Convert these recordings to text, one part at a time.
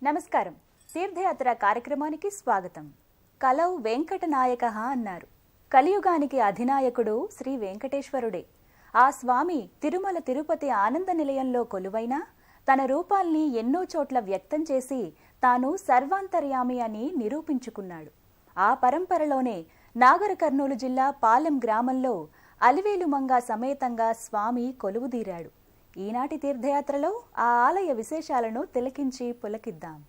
నమస్కారం. తీర్థయాత్ర కార్యక్రమానికి స్వాగతం. కలౌ వెంకటనాయకః అన్నారు. కలియుగానికి అధినాయకుడు శ్రీ వెంకటేశ్వరుడే. ఆ స్వామి తిరుమల తిరుపతి ఆనంద నిలయంలో కొలువైన తన రూపాల్ని ఎన్నో చోట్ల వ్యక్తం చేసి తాను సర్వాంతర్యామి అని నిరూపించుకున్నాడు. ఆ పరంపరలోనే నాగర్ కర్నూలు జిల్లా పాలెం గ్రామంలో అలివేలు మంగ సమేతంగా స్వామి కొలువుదీరాడు. ఈనాటి తీర్థయాత్రలో ఆ ఆలయ విశేషాలను తిలకించి పులకిద్దాం.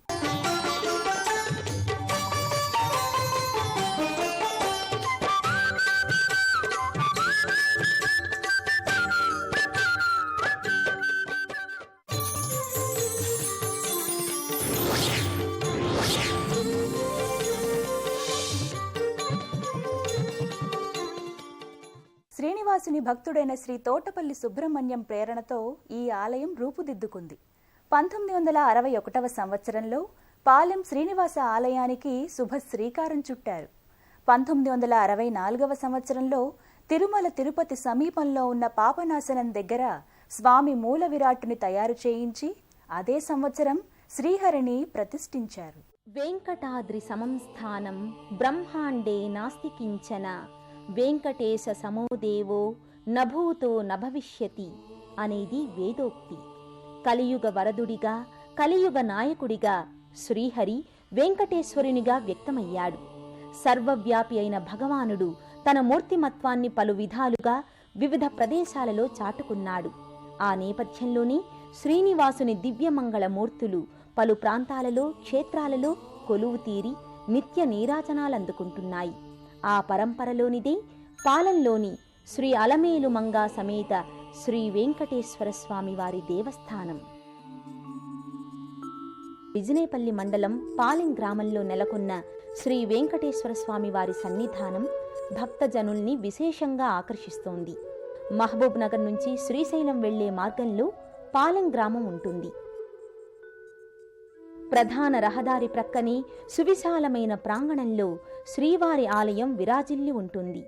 శ్రీనివాసుని భక్తుడైన శ్రీ తోటపల్లి సుబ్రహ్మణ్యం ప్రేరణతో ఈ ఆలయం రూపుదిద్దుకుంది. 1961వ సంవత్సరంలో పాలెం శ్రీనివాస ఆలయానికి శుభ శ్రీకారం చుట్టారు. 1964వ సంవత్సరంలో తిరుమల తిరుపతి సమీపంలో ఉన్న పాపనాశనం దగ్గర స్వామి మూల విరాట్టుని తయారు చేయించి అదే సంవత్సరం శ్రీహరిని ప్రతిష్ఠించారు. వెంకటాద్రి సమంస్థానం బ్రహ్మాండే నాస్తి కించన వెంకటేశ సమోదేవో నభూతో నభవిష్యతి అనేది వేదోక్తి. కలియుగ వరదుడిగా, కలియుగ నాయకుడిగా శ్రీహరి వెంకటేశ్వరునిగా వ్యక్తమయ్యాడు. సర్వవ్యాపి అయిన భగవానుడు తన మూర్తిమత్వాన్ని పలు విధాలుగా వివిధ ప్రదేశాలలో చాటుకున్నాడు. ఆ నేపథ్యంలోనే శ్రీనివాసుని దివ్యమంగళ మూర్తులు పలు ప్రాంతాలలో, క్షేత్రాలలో కొలువు తీరి నిత్య నీరాజనాలందుకుంటున్నాయి. ఆ పరంపరలోనిదే పాలెంలోని శ్రీ అలమేలు మంగా సమేత శ్రీ వెంకటేశ్వర స్వామి వారి దేవస్థానం. బిజినేపల్లి మండలం పాలెం గ్రామంలో నెలకొన్న శ్రీ వెంకటేశ్వర స్వామి వారి సన్నిధానం భక్తజనుల్ని విశేషంగా ఆకర్షిస్తోంది. మహబూబ్ నగర్ నుంచి శ్రీశైలం వెళ్లే మార్గంలో పాలెం గ్రామం ఉంటుంది. ప్రధాన రహదారి ప్రక్కనే సువిశాలమైన ప్రాంగణంలో శ్రీవారి ఆలయం విరాజిల్లి ఉంటుంది.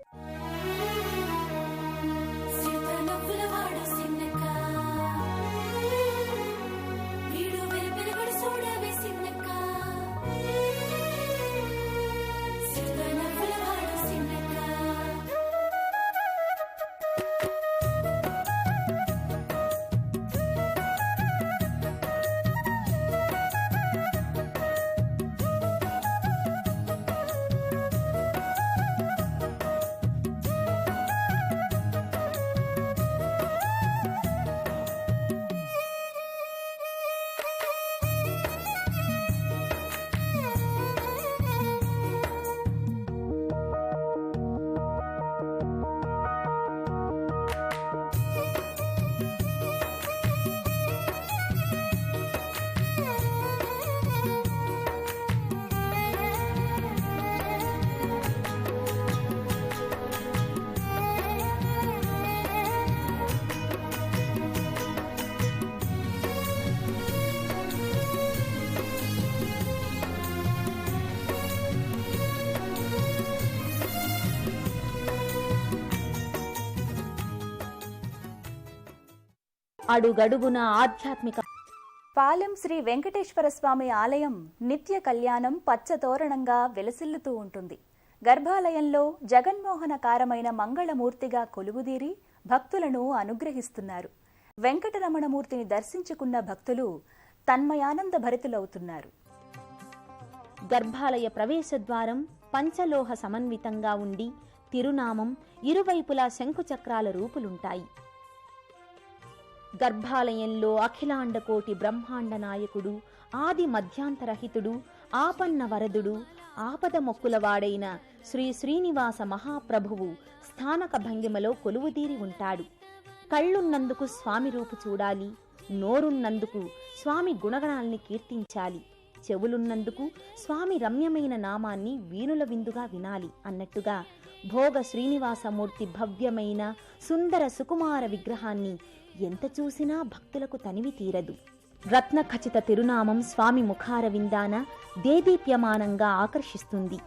అడుగడుగున ఆధ్యాత్మిక. పాలెం శ్రీ వెంకటేశ్వర స్వామి ఆలయం నిత్య కళ్యాణం పచ్చతోరణంగా వెలసిల్లుతూ ఉంటుంది. గర్భాలయంలో జగన్మోహనకారమైన మంగళమూర్తిగా కొలువుదీరి భక్తులను అనుగ్రహిస్తున్నారు. వెంకటరమణమూర్తిని దర్శించుకున్న భక్తులు తన్మయానంద భరితులవుతున్నారు. గర్భాలయ ప్రవేశద్వారం పంచలోహ సమన్వితంగా ఉండి తిరునామం ఇరువైపులా శంఖుచక్రాల రూపులుంటాయి. గర్భాలయంలో అఖిలాండకోటి బ్రహ్మాండ నాయకుడు, ఆది మధ్యాంతరహితుడు, ఆపన్న వరదుడు, ఆపద మొక్కులవాడైన శ్రీ శ్రీనివాస మహాప్రభువు స్థానక భంగిమలో కొలువుదీరి ఉంటాడు. కళ్ళున్నందుకు స్వామి రూపు చూడాలి, నోరున్నందుకు స్వామి గుణగణాల్ని కీర్తించాలి, చెవులున్నందుకు స్వామి రమ్యమైన నామాన్ని వీణుల విందుగా వినాలి అన్నట్టుగా భోగ శ్రీనివాసమూర్తి భవ్యమైన సుందర సుకుమార విగ్రహాన్ని ఎంత చూసినా భక్తులకు తనివి తీరదు. రత్నఖచిత తిరునామం స్వామి ముఖార విందాన దేదీప్యమానంగా ఆకర్షిస్తుంది.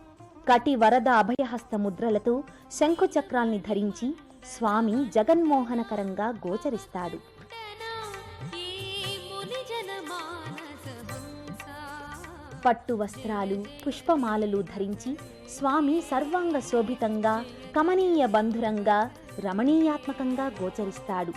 కటి వరద అభయహస్త ముద్రలతో శంఖుచక్రాల్ని ధరించి స్వామి జగన్మోహనకరంగా గోచరిస్తాడు. పట్టు వస్త్రాలు, పుష్పమాలలు ధరించి స్వామి సర్వాంగ శోభితంగా, కమనీయ బంధురంగా, రమణీయాత్మకంగా గోచరిస్తాడు.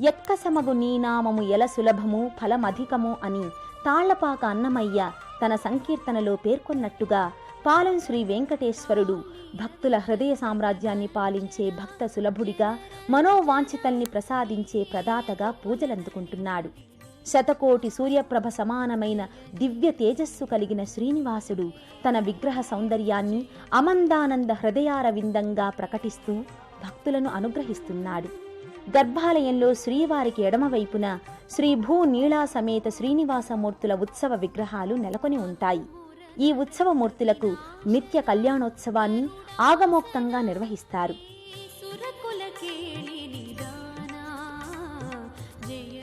ఎక్కసమగు నీనామము ఎల సులభము ఫలమధికము అని తాళ్లపాక అన్నమయ్య తన సంకీర్తనలో పేర్కొన్నట్టుగా పాలెం శ్రీ వెంకటేశ్వరుడు భక్తుల హృదయ సామ్రాజ్యాన్ని పాలించే భక్త సులభుడిగా, మనోవాంఛితల్ని ప్రసాదించే ప్రదాతగా పూజలందుకుంటున్నాడు. శతకోటి సూర్యప్రభ సమానమైన దివ్య తేజస్సు కలిగిన శ్రీనివాసుడు తన విగ్రహ సౌందర్యాన్ని అమందానంద హృదయారవిందంగా ప్రకటిస్తూ భక్తులను అనుగ్రహిస్తున్నాడు. గర్భాలయంలో శ్రీవారికి ఎడమవైపున శ్రీ భూ నీళా సమేత శ్రీనివాసమూర్తుల ఉత్సవ విగ్రహాలు నెలకొని ఉంటాయి. ఈ ఉత్సవమూర్తులకు నిత్య కళ్యాణోత్సవాన్ని ఆగమోక్తంగా నిర్వహిస్తారు.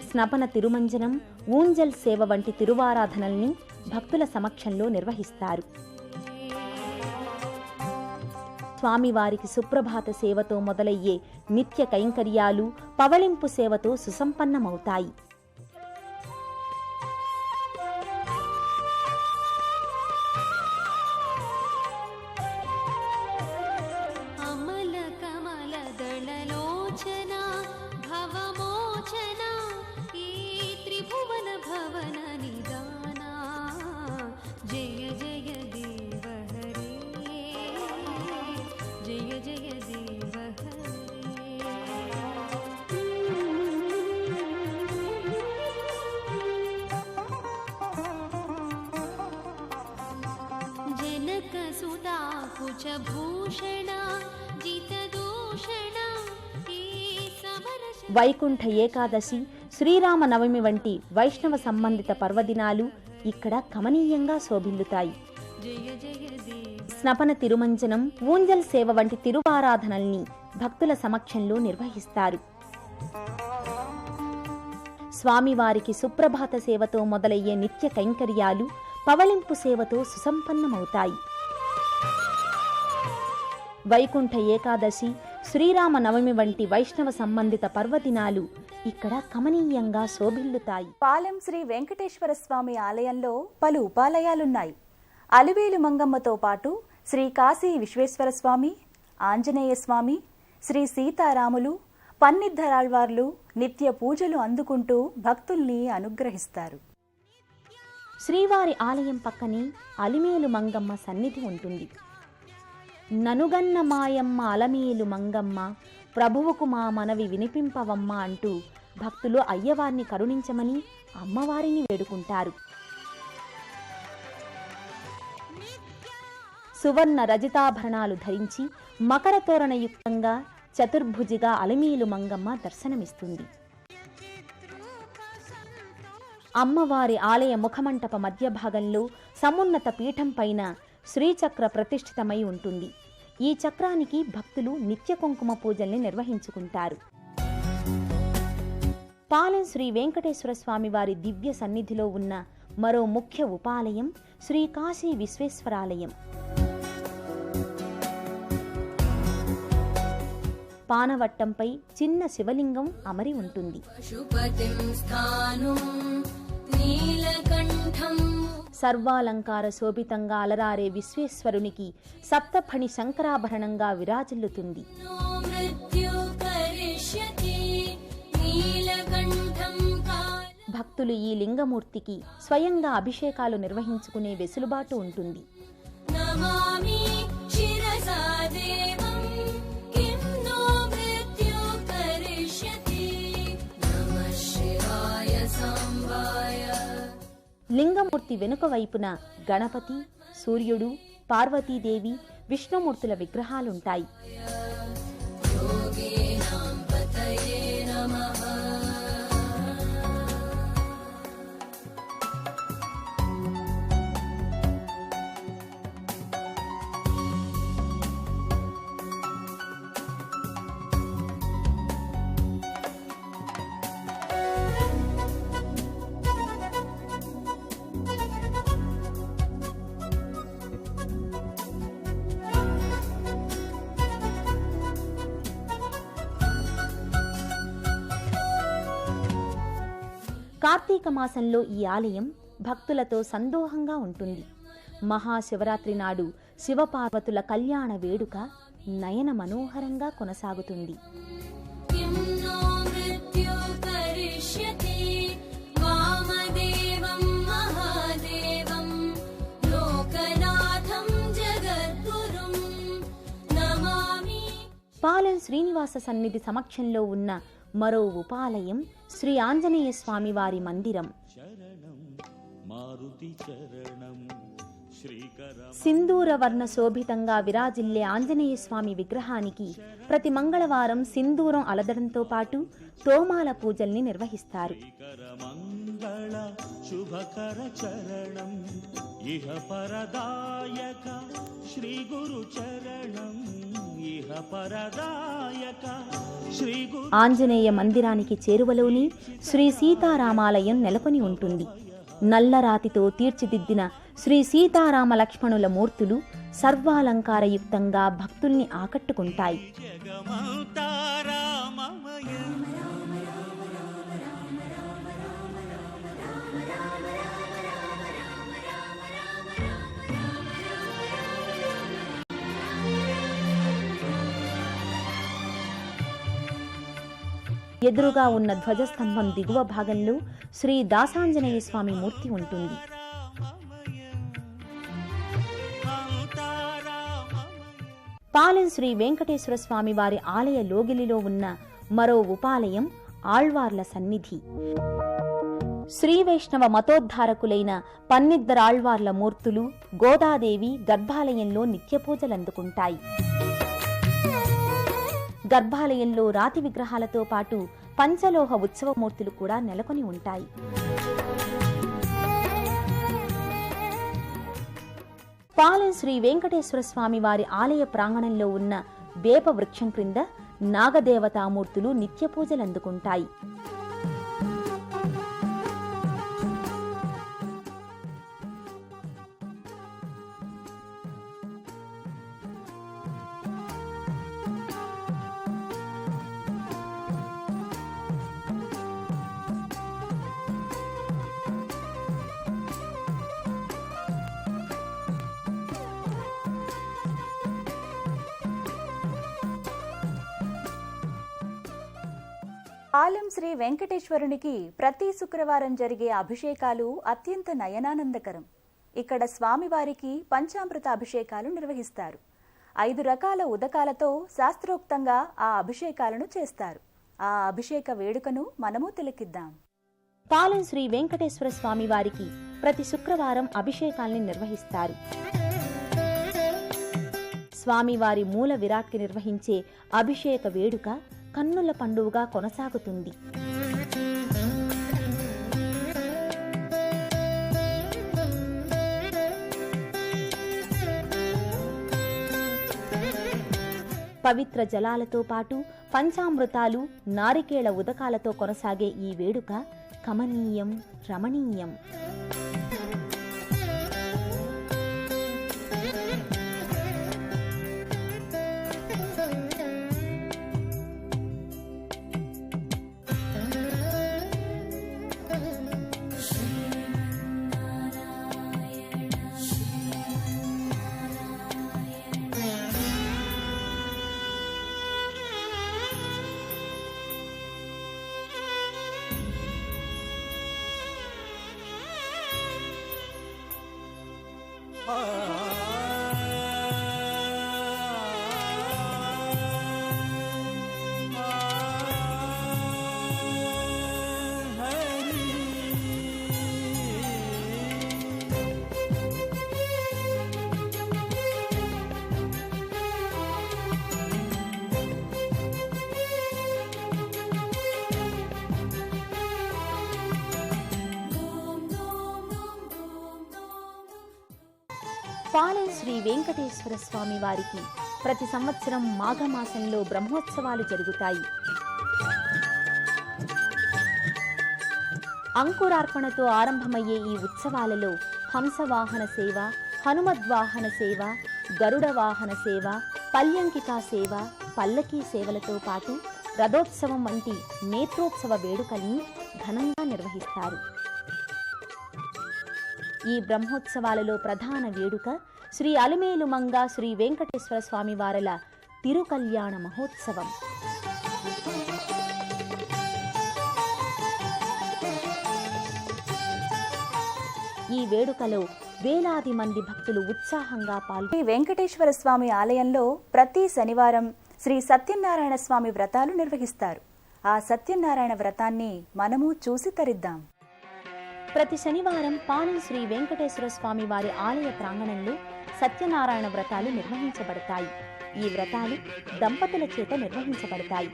స్నపన తిరుమంజనం, ఊంజల్ సేవ వంటి తిరువారాధనల్ని భక్తుల సమక్షంలో నిర్వహిస్తారు. స్వామివారికి సుప్రభాత సేవతో మొదలయ్యే నిత్య కైంకర్యాలు పవళింపు సేవతో సుసంపన్నమవుతాయి. వైకుంఠ ఏకాదశి, శ్రీరామనవమి వంటి వైష్ణవ సంబంధిత పర్వదినాలు ఇక్కడ కమనీయంగా శోభిల్లుతాయి. స్నపన తిరుమంజనం, ఊంజల్ సేవ వంటి తిరువారాధనల్ని భక్తుల సమక్షంలో నిర్వహిస్తారు. స్వామివారికి సుప్రభాత సేవతో మొదలయ్యే నిత్య కైంకర్యాలు పవళింపు సేవతో సుసంపన్నమవుతాయి. వైకుంఠ ఏకాదశి, శ్రీరామనవమి వంటి వైష్ణవ సంబంధిత పర్వదినాలు ఇక్కడ కమనీయంగా శోభిల్లుతాయి. పాలెం శ్రీ వెంకటేశ్వర స్వామి ఆలయంలో పలు ఉపాలయాలున్నాయి. అలివేలు మంగమ్మతో పాటు శ్రీ కాశీ విశ్వేశ్వర స్వామి, ఆంజనేయ స్వామి, శ్రీ సీతారాములు, పన్నిద్దరాళ్వార్లు నిత్య పూజలు అందుకుంటూ భక్తుల్ని అనుగ్రహిస్తారు. శ్రీవారి ఆలయం పక్కనే అలిమేలు మంగమ్మ సన్నిధి ఉంటుంది. ననుగన్న మాయమ్మ అలమేలు మంగమ్మ, ప్రభువుకు మా మనవి వినిపింపవమ్మ అంటూ భక్తులు అయ్యవారిని కరుణించమని అమ్మవారిని వేడుకుంటారు. సువర్ణ రజితాభరణాలు ధరించి మకర తోరణయుక్తంగా చతుర్భుజిగా అలమేలు మంగమ్మ దర్శనమిస్తుంది. అమ్మవారి ఆలయ ముఖమంటప మధ్య భాగంలో సమున్నత పీఠం పైన శ్రీచక్ర ప్రతిష్ఠితమై ఉంటుంది. ఈ చక్రానికి భక్తులు నిత్య కుంకుమ పూజల్ని నిర్వహించుకుంటారు. పాలెం శ్రీ వెంకటేశ్వర స్వామి వారి దివ్య సన్నిధిలో ఉన్న మరో ముఖ్య ఉపాలయం శ్రీ కాశీ విశ్వేశ్వరాలయం. పానవట్టంపై చిన్న శివలింగం అమరి ఉంటుంది. సర్వాలంకార శోభితంగా అలరారే విశ్వేశ్వరునికి సప్తఫణి శంకరాభరణంగా విరాజిల్లుతుంది. భక్తులు ఈ లింగమూర్తికి స్వయంగా అభిషేకాలు నిర్వహించుకునే వెసులుబాటు ఉంటుంది. లింగమూర్తి వెనుక వైపున గణపతి, సూర్యుడు, పార్వతీదేవి, విష్ణుమూర్తుల విగ్రహాలుంటాయి. కార్తీక మాసంలో ఈ ఆలయం భక్తులతో సందోహంగా ఉంటుంది. మహాశివరాత్రి నాడు శివపార్వతుల కళ్యాణ వేడుక నయన మనోహరంగా కొనసాగుతుంది. పాలెం శ్రీనివాస సన్నిధి సమక్షంలో ఉన్న మరో ఉపాలయం శ్రీ ఆంజనేయ స్వామి వారి మందిరం. సింధూర వర్ణ శోభితంగా విరాజిల్లే ఆంజనేయ స్వామి విగ్రహానికి ప్రతి మంగళవారం సింధూరం అలదడంతో పాటు తోమాల పూజల్ని నిర్వహిస్తారు. ఆంజనేయ మందిరానికి చేరువలోని శ్రీ సీతారామాలయం నెలకొని ఉంటుంది. నల్లరాతితో తీర్చిదిద్దిన శ్రీ సీతారామ లక్ష్మణుల మూర్తులు సర్వాలంకారయుక్తంగా భక్తుల్ని ఆకట్టుకుంటాయి. ఎదురుగా ఉన్న ధ్వజస్తంభం దిగువ భాగంలో శ్రీ దాసాంజనేయ స్వామి మూర్తి ఉంటుంది. పాలెం శ్రీ వెంకటేశ్వర స్వామి వారి ఆలయ లోగిలిలో ఉన్న మరో ఉపాలయం ఆళ్వార్ల సన్నిధి. శ్రీ వైష్ణవ మతోద్ధారకులైన పన్నిద్దరాళ్వార్ల మూర్తులు గోదాదేవి గర్భాలయంలో నిత్యపూజలందుకుంటాయి. గర్భాలయంలో రాతి విగ్రహాలతో పాటు పంచలోహ ఉత్సవమూర్తులు కూడా నెలకొని ఉంటాయి. పాలెం శ్రీ వెంకటేశ్వర స్వామి వారి ఆలయ ప్రాంగణంలో ఉన్న వేప వృక్షం క్రింద నాగదేవతామూర్తులు నిత్యపూజలందుకుంటాయి. పాలెం శ్రీ వెంకటేశ్వరునికి ప్రతి శుక్రవారం జరిగే అభిషేకాలు అత్యంత నయనానందకరం. ఇక్కడ స్వామివారికి పంచామృత అభిషేకాలు నిర్వహిస్తారు. 5 రకాల ఉదకాలతో శాస్త్రోక్తంగా ఆ అభిషేకాలను చేస్తారు. ఆ అభిషేక వేడుకను మనము తిలకిద్దాం. పాలెం శ్రీ వెంకటేశ్వర స్వామి వారికి ప్రతి శుక్రవారం అభిషేకాల్ని నిర్వహిస్తారు. స్వామివారి మూల విరాట్కి నిర్వహించే అభిషేక వేడుక కన్నుల పండుగగా కొనసాగుతుంది. పవిత్ర జలాలతో పాటు పంచామృతాలు, నారికేళ ఉదకాలతో కొనసాగే ఈ వేడుక కమనీయం, రమణీయం. పాలెం శ్రీ వెంకటేశ్వర స్వామి వారికి ప్రతి సంవత్సరం మాఘమాసంలో బ్రహ్మోత్సవాలు జరుగుతాయి. అంకురార్పణతో ఆరంభమయ్యే ఈ ఉత్సవాలలో హంసవాహన సేవ, హనుమద్వాహన సేవ, గరుడ వాహన సేవ, పల్యంకికా సేవ, పల్లకీ సేవలతో పాటు రథోత్సవం వంటి నేత్రోత్సవ వేడుకల్ని ఘనంగా నిర్వహిస్తారు. ఈ బ్రహ్మోత్సవాలలో ప్రధాన వేడుక శ్రీ అలిమేలుమంగ శ్రీ వెంకటేశ్వర స్వామి వారల తిరుకల్యాణ మహోత్సవం. ఈ వేడుకలో వేలాది మంది భక్తులు ఉత్సాహంగా శ్రీ వెంకటేశ్వర స్వామి ఆలయంలో ప్రతి శనివారం శ్రీ సత్యనారాయణ స్వామి వ్రతాలు నిర్వహిస్తారు. ఆ సత్యనారాయణ వ్రతాన్ని మనము చూసి తరిద్దాం. ప్రతి శనివారం పాలెం శ్రీ వెంకటేశ్వర స్వామి వారి ఆలయ ప్రాంగణంలో సత్యనారాయణ వ్రతాలు నిర్వహించబడతాయి. ఈ వ్రతాలు దంపతుల చేత నిర్వహించబడతాయి.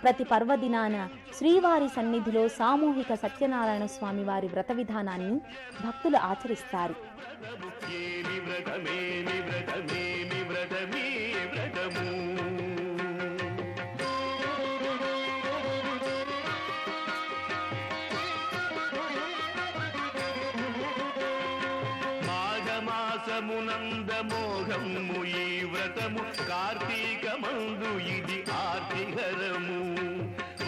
ప్రతి పర్వదినాన శ్రీవారి సన్నిధిలో సామూహిక సత్యనారాయణ స్వామి వారి వ్రత విధానాన్ని భక్తులు ఆచరిస్తారు. మాఘమాసమునందమోఘము ఈ వ్రతము, కార్తీకమందు ఇది ఆర్తిహరము,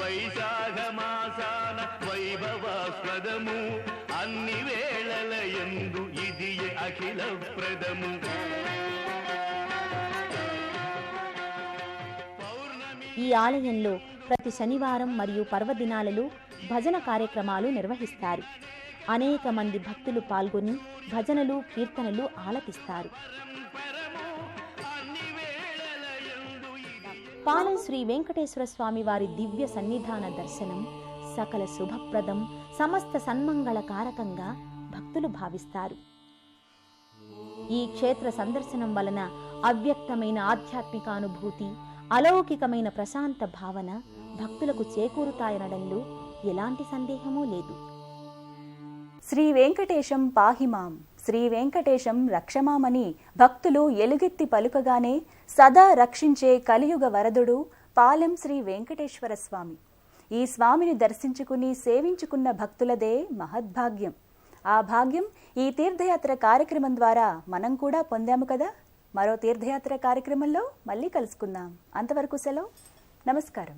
వైశాఖ మాసాన వైభవాస్పదము, అన్ని వేళల యందు ఇది అఖిల ప్రదము. ఈ ఆలయంలో ప్రతి శనివారం మరియు పర్వదినాలలో భజన కార్యక్రమాలు నిర్వహిస్తారు. అనేక మంది భక్తులు పాల్గొని భజనలు కీర్తనలు ఆలపిస్తారు. పాలెం శ్రీ వెంకటేశ్వర స్వామి వారి దివ్య సన్నిధాన దర్శనం సకల శుభప్రదం, సమస్త సన్మంగళ కారకంగా భక్తులు భావిస్తారు. ఈ క్షేత్ర సందర్శనం వలన అవ్యక్తమైన ఆధ్యాత్మిక అనుభూతి, అలౌకికమైన ప్రశాంత భావన భక్తులకు చేకూరుతాయనడంలో ఎలాంటి సందేహమూ లేదు. శ్రీ వెంకటేశం పాహిమాం, శ్రీ వెంకటేశం రక్షమామని భక్తులు ఎలుగెత్తి పలుకగానే సదా రక్షించే కలియుగ వరదుడు పాలెం శ్రీ వెంకటేశ్వర స్వామి. ఈ స్వామిని దర్శించుకుని సేవించుకున్న భక్తులదే మహద్భాగ్యం. ఆ భాగ్యం ఈ తీర్థయాత్ర కార్యక్రమం ద్వారా మనం కూడా పొందాము కదా. మరో తీర్థయాత్ర కార్యక్రమంలో మళ్ళీ కలుసుకుందాం. అంతవరకు సెలవు. నమస్కారం.